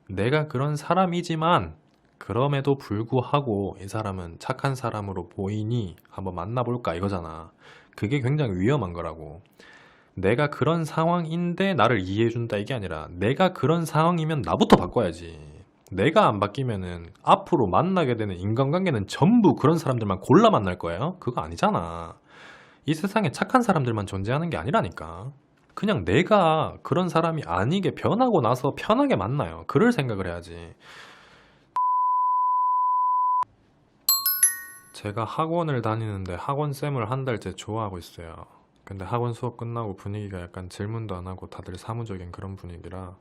내가 그런 사람이지만 그럼에도 불구하고 이 사람은 착한 사람으로 보이니 한번 만나볼까 이거잖아. 그게 굉장히 위험한 거라고. 내가 그런 상황인데 나를 이해해준다 이게 아니라 내가 그런 상황이면 나부터 바꿔야지. 내가 안 바뀌면은 앞으로 만나게 되는 인간관계는 전부 그런 사람들만 골라 만날 거예요? 그거 아니잖아. 이 세상에 착한 사람들만 존재하는 게 아니라니까. 그냥 내가 그런 사람이 아니게 변하고 나서 편하게 만나요. 그럴 생각을 해야지. 제가 학원을 다니는데 학원쌤을 한 달째 좋아하고 있어요. 근데 학원 수업 끝나고 분위기가 약간 질문도 안 하고 다들 사무적인 그런 분위기라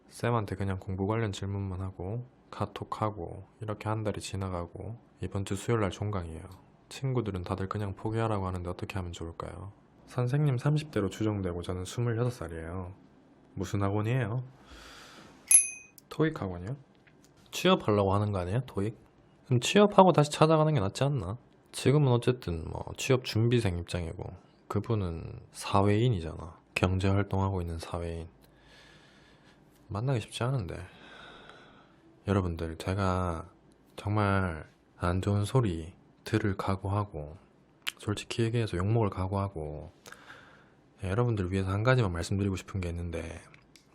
쌤한테 그냥 공부 관련 질문만 하고 카톡하고 이렇게 한 달이 지나가고 이번 주 수요일 날 종강이에요. 친구들은 다들 그냥 포기하라고 하는데 어떻게 하면 좋을까요? 선생님 30대로 추정되고 저는 26살이에요. 무슨 학원이에요? 토익 학원이요? 취업하려고 하는 거 아니에요? 토익? 그럼 취업하고 다시 찾아가는 게 낫지 않나? 지금은 어쨌든 뭐 취업 준비생 입장이고 그분은 사회인이잖아. 경제 활동하고 있는 사회인. 만나기 쉽지 않은데. 여러분들 제가 정말 안 좋은 소리 들을 각오하고 솔직히 얘기해서 욕먹을 각오하고 여러분들 위해서 한 가지만 말씀드리고 싶은 게 있는데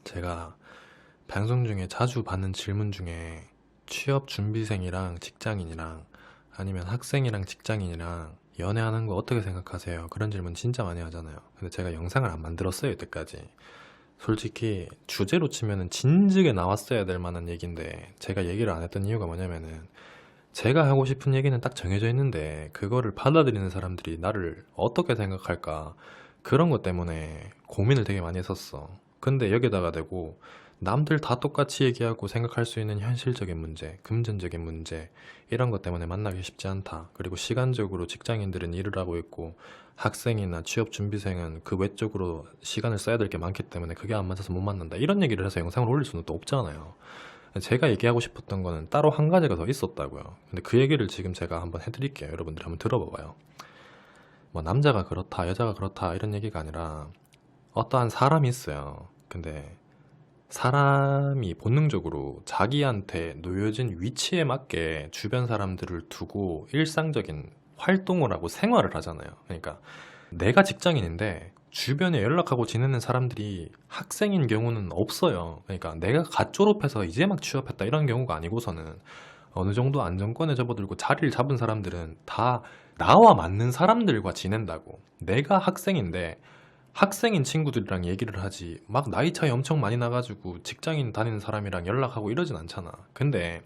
제가 방송 중에 자주 받는 질문 중에 취업 준비생이랑 직장인이랑 아니면 학생이랑 직장인이랑 연애하는 거 어떻게 생각하세요? 그런 질문 진짜 많이 하잖아요. 근데 제가 영상을 안 만들었어요, 이때까지. 솔직히 주제로 치면은 진즉에 나왔어야 될 만한 얘기인데 제가 얘기를 안 했던 이유가 뭐냐면은 제가 하고 싶은 얘기는 딱 정해져 있는데 그거를 받아들이는 사람들이 나를 어떻게 생각할까 그런 것 때문에 고민을 되게 많이 했었어. 근데 여기다가 대고 남들 다 똑같이 얘기하고 생각할 수 있는 현실적인 문제, 금전적인 문제 이런 것 때문에 만나기 쉽지 않다. 그리고 시간적으로 직장인들은 일을 하고 있고 학생이나 취업 준비생은 그 외적으로 시간을 써야 될 게 많기 때문에 그게 안 맞아서 못 만난다. 이런 얘기를 해서 영상을 올릴 수는 또 없잖아요. 제가 얘기하고 싶었던 거는 따로 한 가지가 더 있었다고요. 근데 그 얘기를 지금 제가 한번 해드릴게요. 여러분들이 한번 들어봐봐요. 뭐 남자가 그렇다, 여자가 그렇다 이런 얘기가 아니라 어떠한 사람이 있어요. 근데 사람이 본능적으로 자기한테 놓여진 위치에 맞게 주변 사람들을 두고 일상적인 활동을 하고 생활을 하잖아요. 그러니까 내가 직장인인데 주변에 연락하고 지내는 사람들이 학생인 경우는 없어요. 그러니까 내가 갓 졸업해서 이제 막 취업했다 이런 경우가 아니고서는 어느 정도 안정권에 접어들고 자리를 잡은 사람들은 다 나와 맞는 사람들과 지낸다고. 내가 학생인데 학생인 친구들이랑 얘기를 하지 막 나이 차이 엄청 많이 나가지고 직장인 다니는 사람이랑 연락하고 이러진 않잖아. 근데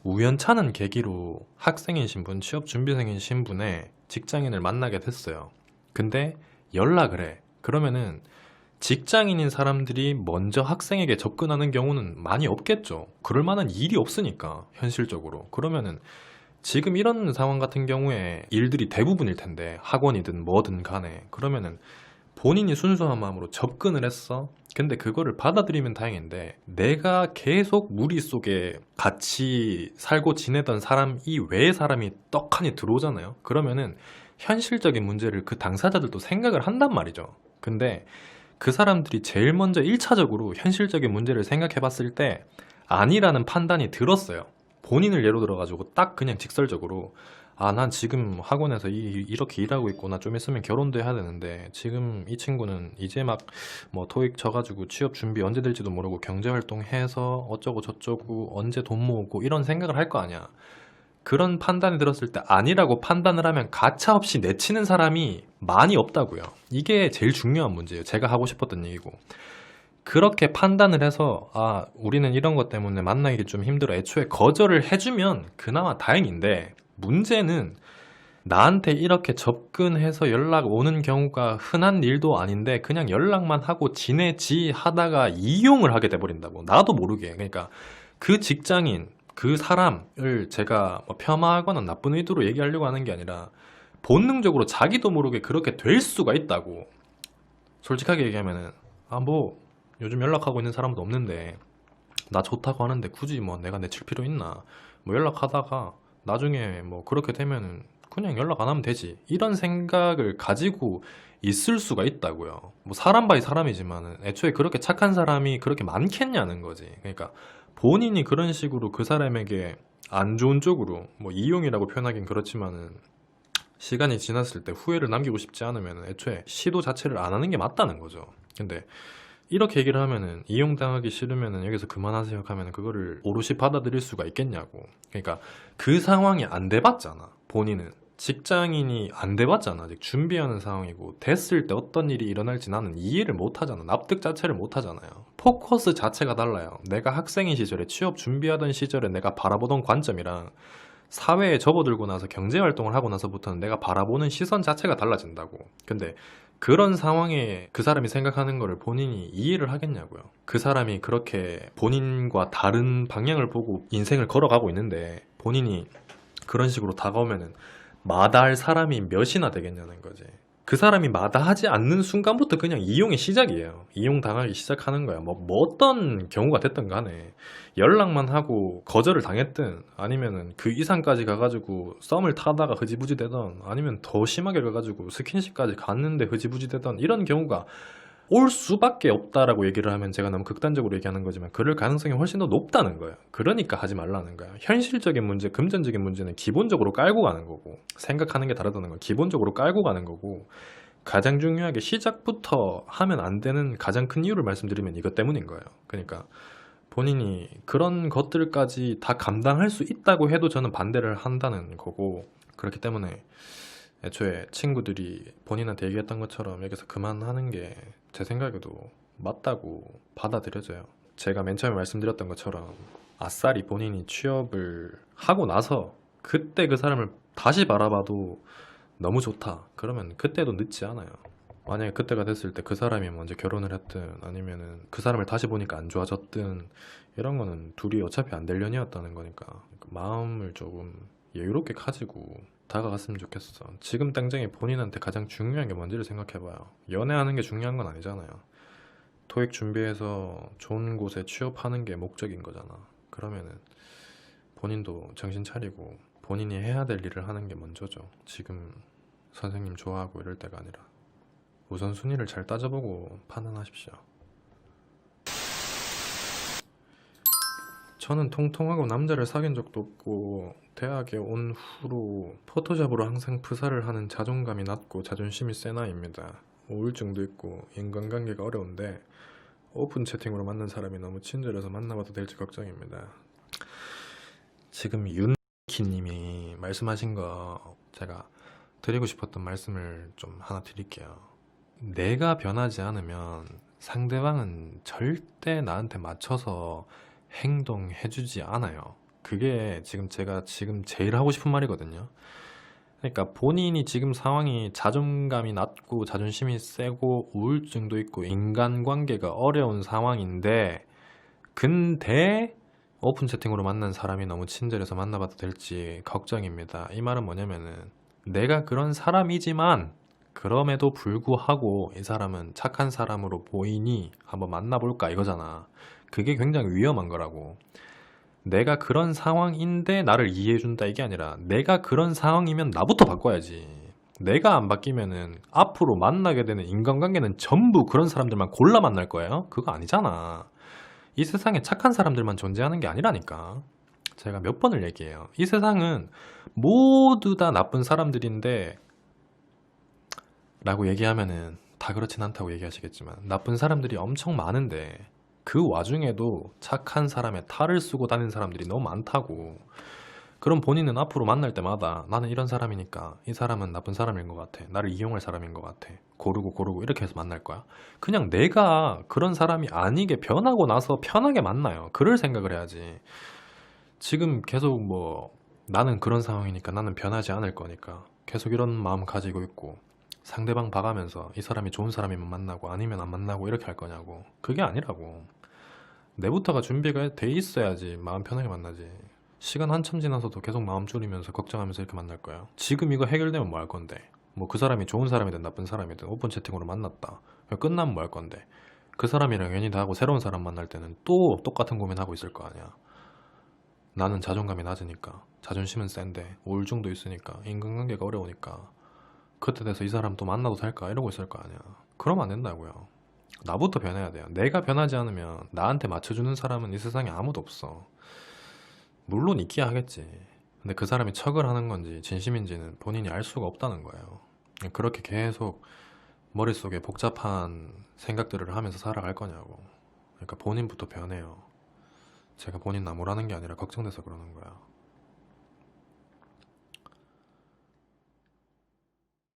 우연찮은 계기로 학생인 신분, 취업 준비생인 신분의 직장인을 만나게 됐어요. 근데 연락을 해. 그러면은 직장인인 사람들이 먼저 학생에게 접근하는 경우는 많이 없겠죠. 그럴 만한 일이 없으니까, 현실적으로. 그러면은 지금 이런 상황 같은 경우에 일들이 대부분일 텐데, 학원이든 뭐든 간에. 그러면은 본인이 순수한 마음으로 접근을 했어. 근데 그거를 받아들이면 다행인데 내가 계속 무리 속에 같이 살고 지내던 사람 이외의 사람이 떡하니 들어오잖아요. 그러면은 현실적인 문제를 그 당사자들도 생각을 한단 말이죠. 근데 그 사람들이 제일 먼저 1차적으로 현실적인 문제를 생각해 봤을 때 아니라는 판단이 들었어요. 본인을 예로 들어가지고 딱 그냥 직설적으로 아, 난 지금 학원에서 이렇게 일하고 있고, 나 좀 있으면 결혼도 해야 되는데, 지금 이 친구는 이제 막, 뭐, 토익 쳐가지고 취업 준비 언제 될지도 모르고, 경제활동 해서 어쩌고 저쩌고, 언제 돈 모으고, 이런 생각을 할 거 아니야. 그런 판단이 들었을 때 아니라고 판단을 하면 가차없이 내치는 사람이 많이 없다고요. 이게 제일 중요한 문제예요. 제가 하고 싶었던 얘기고. 그렇게 판단을 해서, 아, 우리는 이런 것 때문에 만나기 좀 힘들어. 애초에 거절을 해주면 그나마 다행인데, 문제는 나한테 이렇게 접근해서 연락 오는 경우가 흔한 일도 아닌데 그냥 연락만 하고 지내지 하다가 이용을 하게 돼버린다고. 나도 모르게. 그러니까 그 직장인, 그 사람을 제가 뭐 폄하하거나 나쁜 의도로 얘기하려고 하는 게 아니라 본능적으로 자기도 모르게 그렇게 될 수가 있다고. 솔직하게 얘기하면은 아, 뭐 요즘 연락하고 있는 사람도 없는데 나 좋다고 하는데 굳이 뭐 내가 내칠 필요 있나? 뭐 연락하다가 나중에 뭐 그렇게 되면은 그냥 연락 안 하면 되지. 이런 생각을 가지고 있을 수가 있다고요. 뭐 사람 바이 사람이지만은 애초에 그렇게 착한 사람이 그렇게 많겠냐는 거지. 그러니까 본인이 그런 식으로 그 사람에게 안 좋은 쪽으로, 뭐 이용이라고 표현하긴 그렇지만은 시간이 지났을 때 후회를 남기고 싶지 않으면 애초에 시도 자체를 안 하는 게 맞다는 거죠. 근데 이렇게 얘기를 하면은 이용당하기 싫으면은 여기서 그만하세요 하면은 그거를 오롯이 받아들일 수가 있겠냐고. 그러니까 그 상황이 안 돼봤잖아. 본인은 직장인이 안 돼봤잖아. 아직 준비하는 상황이고 됐을 때 어떤 일이 일어날지 나는 이해를 못 하잖아. 납득 자체를 못 하잖아요. 포커스 자체가 달라요. 내가 학생인 시절에 취업 준비하던 시절에 내가 바라보던 관점이랑 사회에 접어들고 나서 경제활동을 하고 나서부터는 내가 바라보는 시선 자체가 달라진다고. 근데 그런 상황에 그 사람이 생각하는 거를 본인이 이해를 하겠냐고요. 그 사람이 그렇게 본인과 다른 방향을 보고 인생을 걸어가고 있는데 본인이 그런 식으로 다가오면은 마다할 사람이 몇이나 되겠냐는 거지. 그 사람이 마다하지 않는 순간부터 그냥 이용의 시작이에요. 이용당하기 시작하는 거야. 뭐 어떤 경우가 됐든 간에 연락만 하고 거절을 당했든 아니면은 그 이상까지 가가지고 썸을 타다가 흐지부지 되던 아니면 더 심하게 가가지고 스킨십까지 갔는데 흐지부지 되던 이런 경우가 올 수밖에 없다라고 얘기를 하면 제가 너무 극단적으로 얘기하는 거지만 그럴 가능성이 훨씬 더 높다는 거예요. 그러니까 하지 말라는 거야. 현실적인 문제, 금전적인 문제는 기본적으로 깔고 가는 거고 생각하는 게 다르다는 건 기본적으로 깔고 가는 거고 가장 중요하게 시작부터 하면 안 되는 가장 큰 이유를 말씀드리면 이것 때문인 거예요. 그러니까 본인이 그런 것들까지 다 감당할 수 있다고 해도 저는 반대를 한다는 거고 그렇기 때문에 애초에 친구들이 본인한테 얘기했던 것처럼 여기서 그만하는 게 제 생각에도 맞다고 받아들여져요. 제가 맨 처음에 말씀드렸던 것처럼 아싸리 본인이 취업을 하고 나서 그때 그 사람을 다시 바라봐도 너무 좋다. 그러면 그때도 늦지 않아요. 만약에 그때가 됐을 때 그 사람이 먼저 결혼을 했든 아니면은 그 사람을 다시 보니까 안 좋아졌든 이런 거는 둘이 어차피 안 될 년이었다는 거니까 마음을 조금 여유롭게 가지고 다가갔으면 좋겠어. 지금 당장에 본인한테 가장 중요한 게 뭔지를 생각해봐요. 연애하는 게 중요한 건 아니잖아요. 토익 준비해서 좋은 곳에 취업하는 게 목적인 거잖아. 그러면은 본인도 정신 차리고 본인이 해야 될 일을 하는 게 먼저죠. 지금 선생님 좋아하고 이럴 때가 아니라 우선순위를 잘 따져보고 판단하십시오. 저는 통통하고 남자를 사귄 적도 없고 대학에 온 후로 포토샵으로 항상 프사를 하는 자존감이 낮고 자존심이 센 아이입니다. 우울증도 있고 인간관계가 어려운데 오픈 채팅으로 만난 사람이 너무 친절해서 만나봐도 될지 걱정입니다. 지금 윤키님이 말씀하신 거 제가 드리고 싶었던 말씀을 좀 하나 드릴게요. 내가 변하지 않으면 상대방은 절대 나한테 맞춰서 행동해주지 않아요. 그게 제가 지금 제일 하고 싶은 말이거든요. 그러니까 본인이 지금 상황이 자존감이 낮고 자존심이 세고 우울증도 있고 인간관계가 어려운 상황인데 근데 오픈 채팅으로 만난 사람이 너무 친절해서 만나봐도 될지 걱정입니다. 이 말은 뭐냐면은 내가 그런 사람이지만 그럼에도 불구하고 이 사람은 착한 사람으로 보이니 한번 만나볼까 이거잖아. 그게 굉장히 위험한 거라고. 내가 그런 상황인데 나를 이해해준다 이게 아니라 내가 그런 상황이면 나부터 바꿔야지. 내가 안 바뀌면은 앞으로 만나게 되는 인간관계는 전부 그런 사람들만 골라 만날 거예요? 그거 아니잖아. 이 세상에 착한 사람들만 존재하는 게 아니라니까. 제가 몇 번을 얘기해요. 이 세상은 모두 다 나쁜 사람들인데 라고 얘기하면은 다 그렇진 않다고 얘기하시겠지만 나쁜 사람들이 엄청 많은데 그 와중에도 착한 사람의 탈을 쓰고 다니는 사람들이 너무 많다고. 그럼 본인은 앞으로 만날 때마다 나는 이런 사람이니까 이 사람은 나쁜 사람인 것 같아. 나를 이용할 사람인 것 같아. 고르고 이렇게 해서 만날 거야. 그냥 내가 그런 사람이 아니게 변하고 나서 편하게 만나요. 그럴 생각을 해야지. 지금 계속 뭐 나는 그런 상황이니까 나는 변하지 않을 거니까 계속 이런 마음 가지고 있고 상대방 봐가면서 이 사람이 좋은 사람이면 만나고 아니면 안 만나고 이렇게 할 거냐고. 그게 아니라고. 내부터가 준비가 돼 있어야지 마음 편하게 만나지. 시간 한참 지나서도 계속 마음 졸이면서 걱정하면서 이렇게 만날 거야. 지금 이거 해결되면 뭐 할 건데? 뭐 그 사람이 좋은 사람이든 나쁜 사람이든 오픈 채팅으로 만났다. 끝나면 뭐 할 건데? 그 사람이랑 연인다 하고 새로운 사람 만날 때는 또 똑같은 고민하고 있을 거 아니야. 나는 자존감이 낮으니까, 자존심은 센데 우울증도 있으니까, 인간관계가 어려우니까 그때 돼서 이 사람 또 만나도 될까 이러고 있을 거 아니야. 그러면 안 된다고요. 나부터 변해야 돼요. 내가 변하지 않으면 나한테 맞춰주는 사람은 이 세상에 아무도 없어. 물론 있기야 하겠지. 근데 그 사람이 척을 하는 건지 진심인지는 본인이 알 수가 없다는 거예요. 그렇게 계속 머릿속에 복잡한 생각들을 하면서 살아갈 거냐고. 그러니까 본인부터 변해요. 제가 본인 나무라는 게 아니라 걱정돼서 그러는 거야.